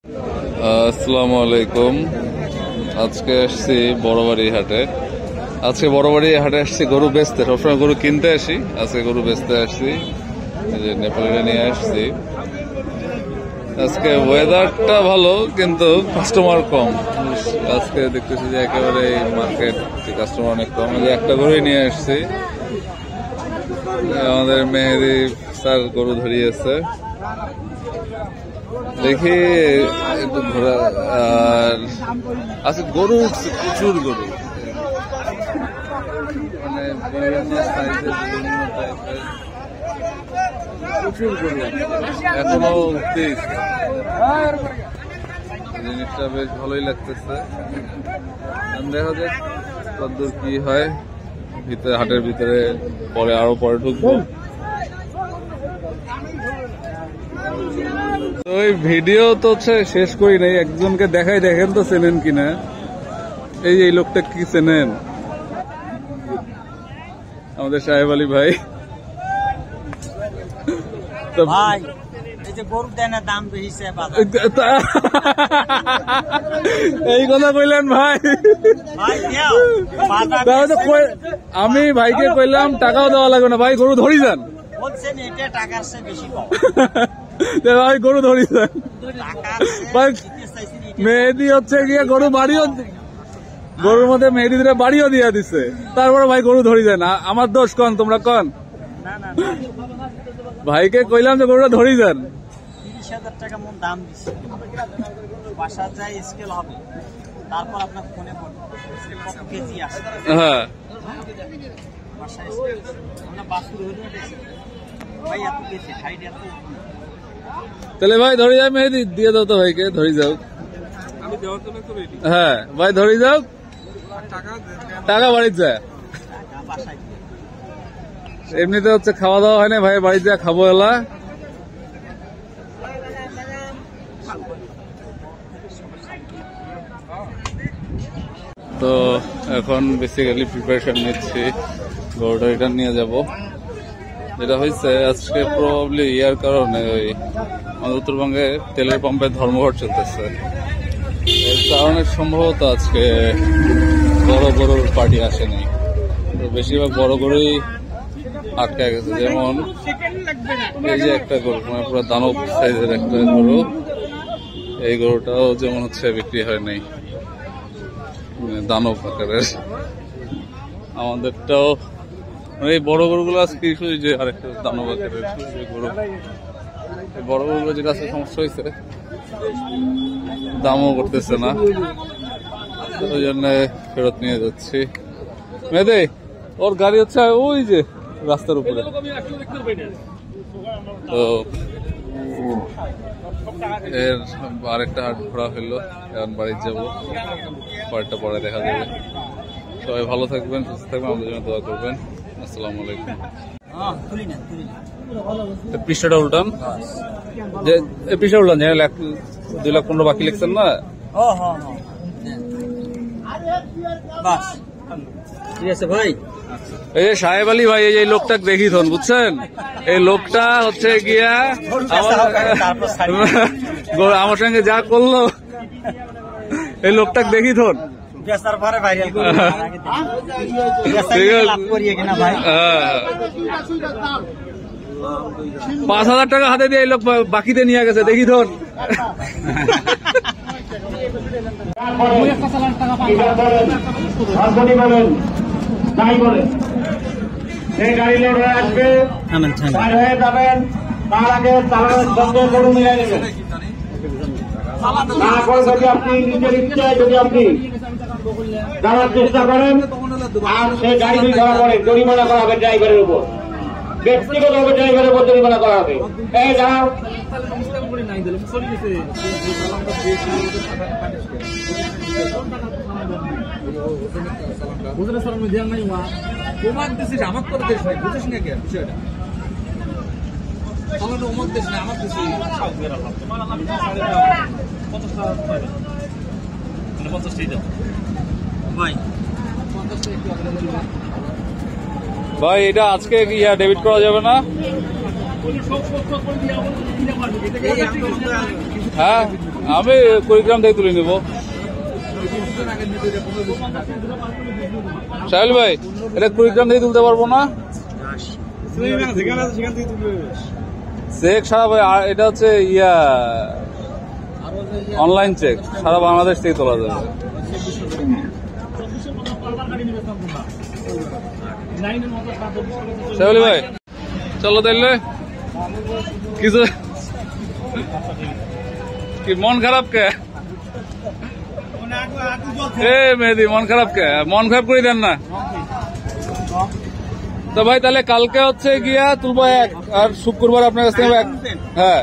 আসসালামু আলাইকুম। আজকে আসছি বড়বাড়ি হাটে। আজকে বড়বাড়ি হাটে আসছি গরু বেচতে। সবসময় গরু কিনতে আসি, আজকে গরু বেচতে আসছি। এই যে নেপালিরা নিয়ে আসছি। আজকে ওয়েদারটা ভালো কিন্তু কাস্টমার কম। আজকে দেখতেছি যে একেবারে মার্কেট কাস্টমার অনেক কম। যে একটা গরুই নিয়ে আসছি। আমাদের মেহেদি স্যার গরু ধরিয়েছে, দেখি একটু ঘোরা। আর আচ্ছা, গরু উঠছে, প্রচুর গরু, মানে বিভিন্ন সাইজের বিভিন্ন টাইপের প্রচুর গরু এখনো উঠতেই। জিনিসটা বেশ ভালোই লাগতেছে। দেখা যাক কতদূর কি হয়। ভিতরে হাটের ভিতরে পরে আরো পরে ঢুকবো। তো এই ভিডিও তো শেষ করি নাই, একজনকে দেখাই, দেখেন তো চেনেন কিনা। এই লোকটা কি চেনেন? আমাদের সাহেব আলী ভাই। ভাই এই যে গরু দেয় না, দাম বেশি এই কথা কইলেন ভাই। আমি ভাইকে কইলাম টাকাও দেওয়া লাগবে না, ভাই গরু ধরি যান। বলছেন এটা টাকার চেয়ে বেশি কম। ভাই গরু ধরি যান। ভাই মেহেদি হচ্ছে গিয়ে গরু বাড়িও, গরুর মধ্যে মেহেদি দিলে বাড়িও দিয়ে দিচ্ছে, তারপরে ভাই গরু ধরি যায় না। আমার দোষ কন, তোমরা কন। ভাইকে কইলাম যে গরুটা ধরি যান। 30,000 টাকা মন দাম দিচ্ছে। বাসা যায় স্কেল হবে, তারপর আপনার ফোনে বলবো স্কেল কত কেজি আছে। হ্যাঁ বাসা স্কেল আমরা বাসুর হইলো ভাই এত কেজি হাইট এত। তাহলে ভাই ধরে যাও, মেহেদি দিয়ে দাও তো ভাইকে, ধরে যাও। আমি দেওয়ার জন্য তো রেডি। হ্যাঁ ভাই ধরে যাও, টাকা বাড়িতে যায়। এমনিতে হচ্ছে খাওয়া দাওয়া হয় না ভাই, বাড়িতে যা খাবো এলা। তো এখন বেসিক্যালি প্রিপারেশন নিচ্ছি, গরুটা রিটার্ন নিয়ে যাব। যেটা হয়েছে আজকে প্রবাবলি ইয়ার কারণে ওই আমাদের উত্তরবঙ্গে তেলের পাম্পের ধর্মঘট চলতেছে, এর কারণে সম্ভবত আজকে বড় গরুর পার্টি আসেনি। তো বেশিরভাগ বড় গরুই আটকে গেছে। যেমন এই যে একটা গরু, মানে পুরো দানব সাইজের একটা গরু, এই গরুটাও যেমন হচ্ছে বিক্রি হয় নাই, দানব আকারের। আমাদেরটাও এই বড় গরুগুলো আজকে যে আরেকটা দানব আকারের গরু। বড় গরুগুলো যেটা আজকে সমস্যা হয়েছে, দামও করতেছে না, ওই জন্য ফেরত নিয়ে যাচ্ছি। মেয়েদে ওর গাড়ি হচ্ছে ওই যে রাস্তার উপরে। তো এর আরেকটা হাট ঘোরা হইলো, এখন বাড়িতে যাবো, পরেরটা পরে দেখা যাবে। সবাই ভালো থাকবেন, সুস্থ থাকবেন, আমাদের জন্য দোয়া করবেন। আসসালামু আলাইকুম। পৃষ্ঠাটা উল্টান, যে পৃষ্ঠা উল্টান, 2,15,000 বাকি লিখছেন না। ঠিক আছে ভাই। এই যে সাহেব আলী ভাই, এই লোকটা দেখি থন, বুঝছেন? এই লোকটা হচ্ছে গিয়া আমার সঙ্গে যা করলো, এই লোকটা দেখি থন। 5,000 টাকা হাতে দিয়ে এই লোক বাকিতে নিয়ে গেছে, দেখি থন। তাই বলে যে গাড়ি লোড হয়ে আসবে, বাইর হয়ে যাবেন, তার আগে চালানোর সঙ্গে গরু মিলাই নেবেন। না করে যদি আপনি নিজের ইচ্ছায় যদি আপনি যাওয়ার চেষ্টা করেন, আর সে গাড়ি ধরা পড়ে জরিমানা করা হবে ড্রাইভারের উপর, ব্যক্তিগতভাবে ড্রাইভারের উপর জরিমানা করা হবে। এই যাও তোমার দেশে আমার তোর দেশ ভাই, বুঝিস না কে বিষয়টা? আমার অমর দেশ না, আমার দেশে ভাই এটা আজকে ডেবিট করা যাবে না? হ্যাঁ আমি কুড়িগ্রাম থেকে তুলে নিব। সাহেল ভাই, এটা কুড়িগ্রাম থেকে তুলতে পারবো না? চেক সারা ভাই, এটা হচ্ছে অনলাইন চেক, সারা বাংলাদেশ থেকে তোলা যাবে। সাহেল ভাই চলো তাইলে, কিছু কি মন খারাপ কে? মেহেদি মন খারাপ কে? মন খারাপ করে দেন না তো ভাই। তাহলে কালকে হচ্ছে গিয়া তুলবো 1, আর শুক্রবার আপনার কাছ থেকে 1। হ্যাঁ